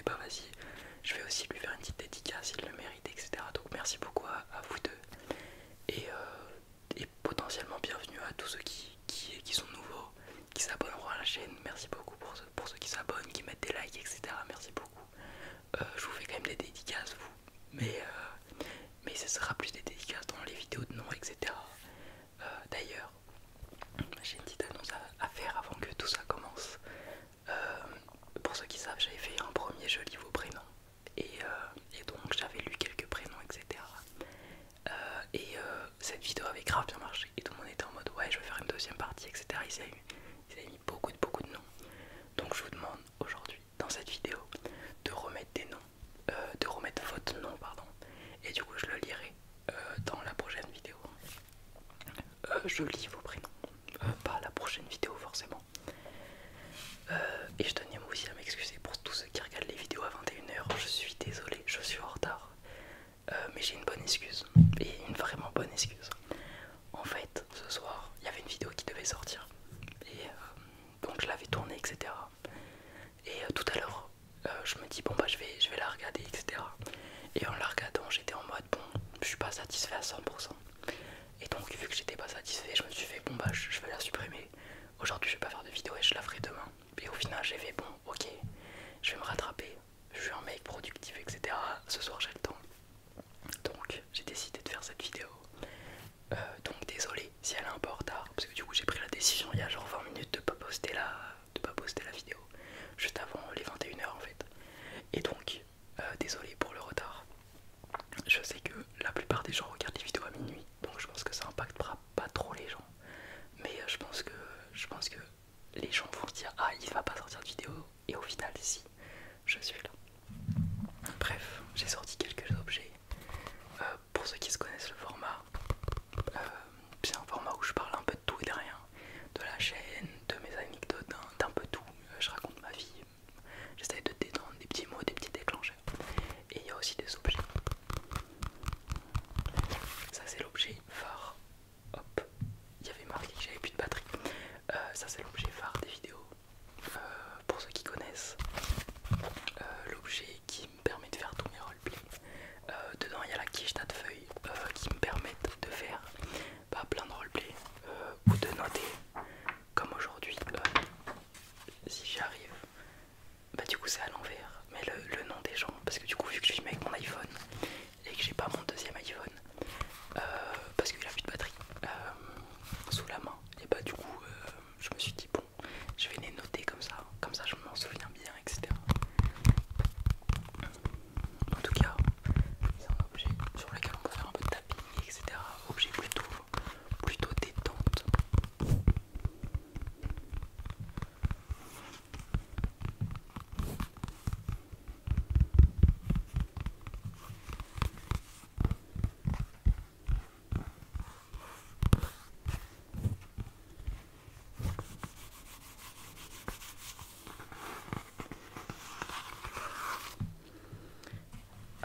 bah vas-y, je vais aussi lui faire une petite dédicace, il le mérite, etc. Donc merci beaucoup à vous deux. Et potentiellement bienvenue à tous ceux qui sont nouveaux, qui s'abonneront à la chaîne. Merci beaucoup pour ceux qui s'abonnent, qui mettent des likes, etc. Merci beaucoup. Je vous fais quand même des dédicaces, vous. Mais ce sera plus des dédicaces dans les vidéos de nom, etc. D'ailleurs, j'ai une petite annonce à faire avant que tout ça commence. Pour ceux qui savent, j'avais fait un premier je lis vos prénoms. Et donc j'avais lu quelques prénoms, etc. Cette vidéo avait grave bien marché. Et tout le monde était en mode ouais, je vais faire une deuxième partie, etc. Ils avaient mis beaucoup de noms. Donc je vous demande aujourd'hui, dans cette vidéo, de remettre des noms, de remettre votre nom, pardon. Et du coup, je le lirai dans la prochaine vidéo. Je lis vos prénoms, pas la prochaine vidéo forcément. Et je tenais aussi à m'excuser pour tous ceux qui regardent les vidéos à 21h. Je suis désolé, je suis en retard. Mais j'ai une bonne excuse, et une vraiment bonne excuse. En fait, ce soir, il y avait une vidéo qui devait sortir. Et donc je l'avais tournée, etc. Et tout à l'heure, je me dis bon bah je vais la regarder, etc. Et en la regardant, j'étais en mode bon, je suis pas satisfait à 100%. Et donc vu que j'étais pas satisfait, je me suis fait bon bah je vais la supprimer. Aujourd'hui je vais pas faire de vidéo et je la ferai demain. Et au final j'ai fait bon ok, je vais me rattraper. Je suis un mec productif, etc. Ce soir j'ai le temps. Donc j'ai décidé de faire cette vidéo. Donc désolé si elle est un peu en retard. Parce que du coup j'ai pris la décision il y a genre 20 minutes de pas poster la vidéo. Juste avant les 21h en fait. Et donc désolé pour le retard. Je sais que la plupart des gens regardent les vidéos à minuit. Donc je pense que ça impactera pas trop les gens. Mais je pense que les gens vont se dire ah il va pas sortir de vidéo. Et au final si, je suis là. Bref, j'ai sorti quelques objets. Pour ceux qui se connaissent le format, c'est un format où je parle un peu de tout et de rien. De la chaîne, de mes anecdotes, d'un peu tout. Je raconte ma vie. J'essaie de détendre des petits mots, des petits déclencheurs. Et il y a aussi des objets. Ça c'est l'objet phare. Hop, il y avait marqué que j'avais plus de batterie. Ça c'est l'objet phare des vidéos. Pour ceux qui connaissent, l'objet qui me permet de faire tous mes roleplays. Dedans il y a la quiche de feuilles qui me permettent de faire plein de roleplays ou de noter comme aujourd'hui. Si j'y arrive, du coup c'est à l'envers, mais le nom des gens, parce que du coup vu que je filme avec mon iPhone et que j'ai pas mon deuxième iPhone, parce qu'il a plus de batterie sous la main, et du coup je me suis dit bon, je vais les noter comme ça je m'en souviens bien, etc. En tout cas, c'est un objet sur lequel on peut faire un peu de tapping, etc. Objet plutôt détente.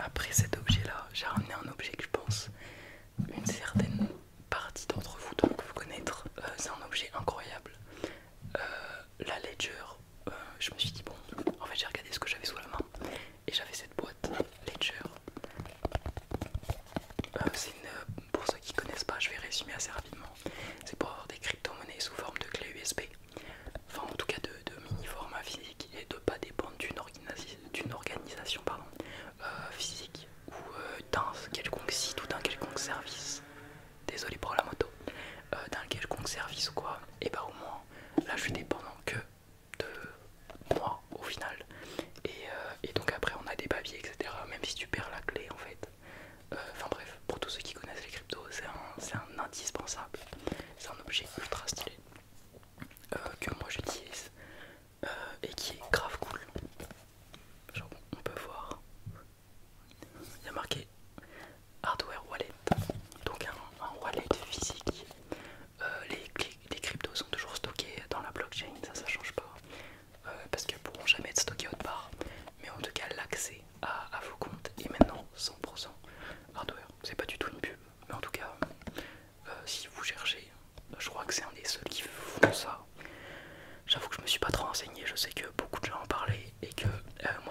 Après cet objet là, j'ai ramené un objet que je pense une certaine partie d'entre vous doivent vous connaître. C'est un objet incroyable. La Ledger, je me suis dit bon, en fait j'ai regardé ce que j'avais sous la main et j'avais cette boîte Ledger. Pour ceux qui connaissent pas, je vais résumer assez rapidement. C'est pour avoir des crypto-monnaies sous forme de clé USB. Enfin en tout cas de mini format physique et de pas dépendre d'une organisation physique ou d'un quelconque site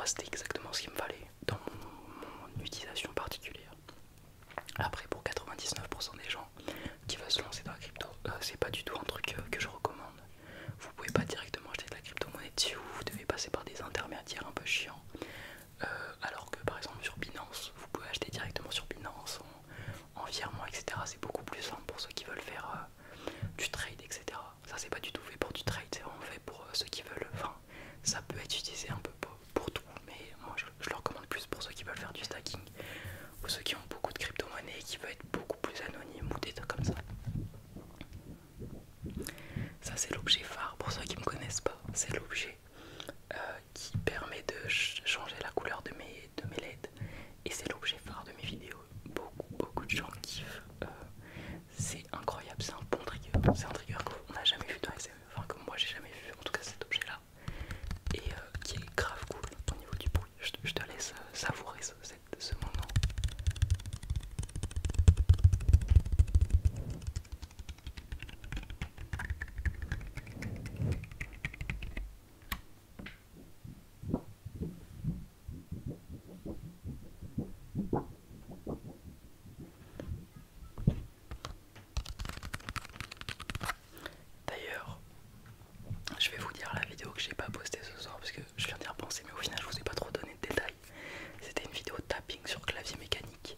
c'était exactement ce qu'il me fallait dans mon utilisation particulière. Après, pour 99% des gens qui veulent se lancer dans la crypto, c'est pas du tout un truc que je recommande. Vous pouvez pas directement acheter de la crypto-monnaie dessus, vous devez passer par des intermédiaires un peu chiants. Alors que par exemple sur Binance, vous pouvez acheter directement sur Binance en virement, etc. C'est beaucoup plus simple pour ceux qui veulent faire du trade, etc. Ça c'est pas du tout fait pour du trade, c'est vraiment fait pour ceux qui veulent, enfin ça peut être utilisé un peu pour tout, mais moi je le recommande plus pour ceux qui veulent faire du stacking ou ceux qui ont beaucoup de crypto-monnaies et qui veulent être beaucoup plus anonymes ou des trucs comme ça. Ça c'est l'objet phare pour ceux qui me connaissent pas, c'est l'objet qui permet de changer la couleur de mes LED et c'est l'objet phare de mes vidéos. Beaucoup de gens kiffent, c'est incroyable, c'est un bon trigger, c'est un trigger qu'on n'a jamais vu dans SM, enfin que moi j'ai jamais vu en tout cas cet objet là et qui est grave cool au niveau du bruit. Je te laisse savourer ce moment. D'ailleurs, je vais vous dire la vidéo que j'ai pas postée ce soir parce que je viens d'y repenser, mais au final je vous ai pas trop donné de détails. C'était une vidéo tapping sur clavier mécanique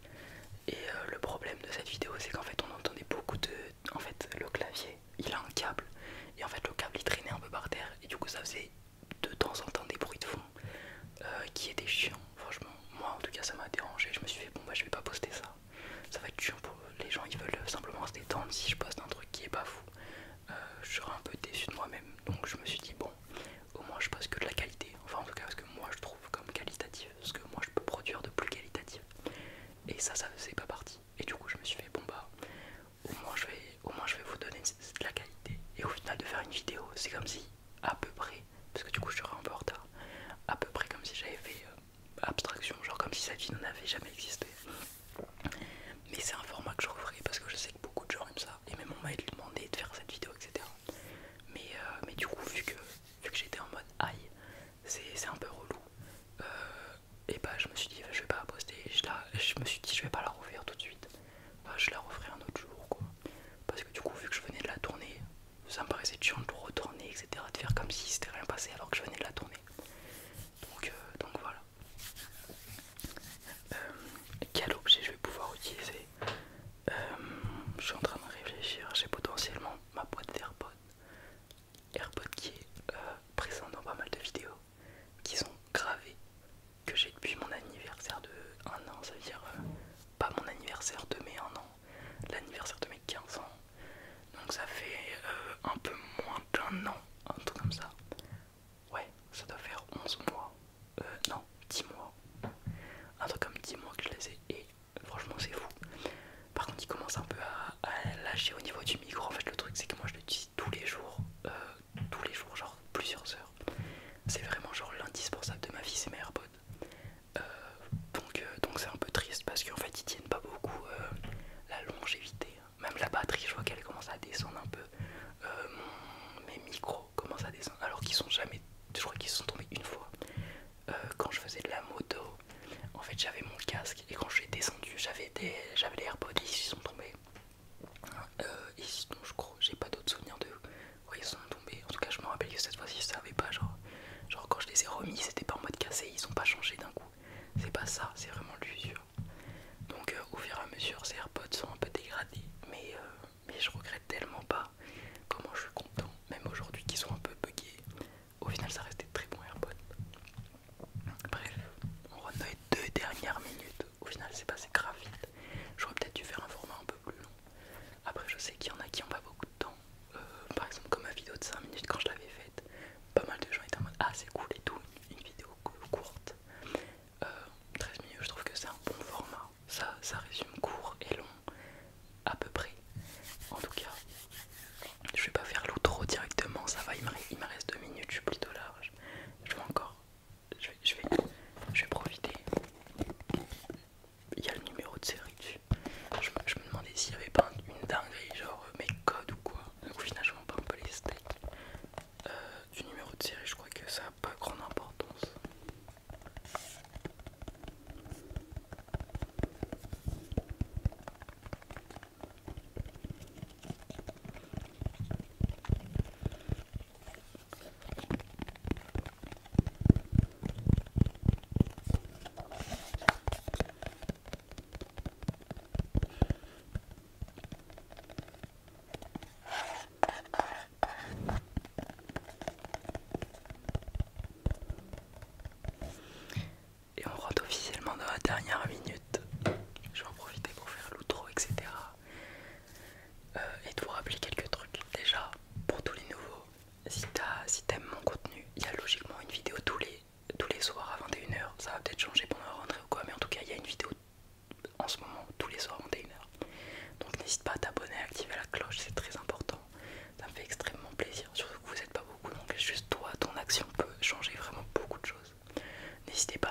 et le problème de cette vidéo c'est qu'en fait on entendait beaucoup de... En fait le clavier il a un câble et en fait le câble il traînait un peu par terre et du coup ça faisait de temps en temps des bruits de fond qui étaient chiants. Franchement moi en tout cas ça m'a dérangé, je me suis fait bon bah je vais pas poster ça. Ça va être chiant pour les gens, ils veulent simplement se détendre. Si je poste un truc qui est pas fou, je serai un peu déçu de moi-même. Donc je me suis dit bon, au moins je poste que de la qualité. Enfin en tout cas ce que moi je trouve comme qualitatif, ce que moi je peux produire de plus qualitatif. Et ça faisait pas partie. Et du coup je me suis fait bon bah au moins je vais vous donner de la qualité. Et au final de faire une vidéo, c'est comme si à peu près, parce que du coup je serai un peu en retard, à peu près comme si j'avais fait abstraction, genre comme si cette vidéo n'avait jamais existé. Mais c'est un format que je referai parce que je sais que beaucoup de gens aiment ça et même on m'a demandé de faire cette vidéo, etc. Mais du coup vu que j'étais en mode aïe, c'est un peu relou, et bah je me suis dit je vais pas la poster, je me suis dit je vais pas la refaire tout de suite, je la referai un autre jour quoi. Parce que du coup vu que je venais de la tourner, ça me paraissait chiant de retourner, etc. De faire comme si c'était rien passé alors que je venais de la tourner. Donc voilà. Quel objet je vais pouvoir utiliser? Je suis en train de réfléchir, j'ai potentiellement ma boîte AirPod qui est présente dans pas mal de vidéos qui sont gravées, que j'ai depuis mon anniversaire de 1 an, ça veut dire pas mon anniversaire de mes 1 an, l'anniversaire de mes 15 ans. Donc ça fait un peu moins d'1 an, un truc comme ça. Ouais, ça doit faire 11 mois, non, 10 mois, un truc comme 10 mois que je les ai et franchement c'est fou. Par contre il commence un peu à lâcher au niveau du micro. En fait le truc c'est que moi je l'utilise tous les jours, genre plusieurs heures. C'est vraiment genre l'indispensable de ma vie, c'est mes AirPods. Donc c'est un peu triste parce qu'en fait ils tiennent pas beaucoup la longévité. Même la batterie je vois qu'elle commence à descendre un peu. Mes micros commencent à descendre alors qu'ils sont jamais... Je crois qu'ils sont tombés une fois. Quand je faisais de la moto, en fait j'avais mon casque et quand je suis descendu j'avais les AirPods et ils sont tombés. Et sinon je crois, j'ai pas d'autres souvenirs de... Ouais ils sont tombés, en tout cas je me rappelle que cette fois-ci je savais pas, genre quand je les ai remis c'était pas en mode cassé, ils ont pas changé d'un coup. C'est pas ça, c'est vraiment l'usure. Donc au fur et à mesure ces AirPods sont un peu dégradés, mais je regrette tellement pas. Comment je suis content, même aujourd'hui qu'ils sont un peu buggés. Au final ça restait très bon AirPods. Bref, on run dans les 2 dernières minutes. Au final c'est passé grave vite. J'aurais peut-être dû faire un format un peu plus long. Après je sais qu'il y en a qui ont pas beaucoup de temps. Par exemple comme ma vidéo de 5 minutes quand je l'avais faite, pas mal de gens étaient en mode ah c'est cool et tout, une vidéo courte. 13 minutes je trouve que c'est un bon format. Ça résume court et long à peu près. En tout cas, je vais pas faire l'outro directement, ça va, il me reste 2 minutes, je suis plutôt large. Je vais encore, je vais profiter. Il y a le numéro de série dessus. Je me demandais s'il y avait pas une dinguerie, genre mes codes ça va peut-être changer pendant la rentrée ou quoi, mais en tout cas il y a une vidéo en ce moment tous les soirs 21h. Donc n'hésite pas à t'abonner, à activer la cloche, c'est très important. Ça me fait extrêmement plaisir, surtout que vous n'êtes pas beaucoup, donc juste toi, ton action peut changer vraiment beaucoup de choses. N'hésitez pas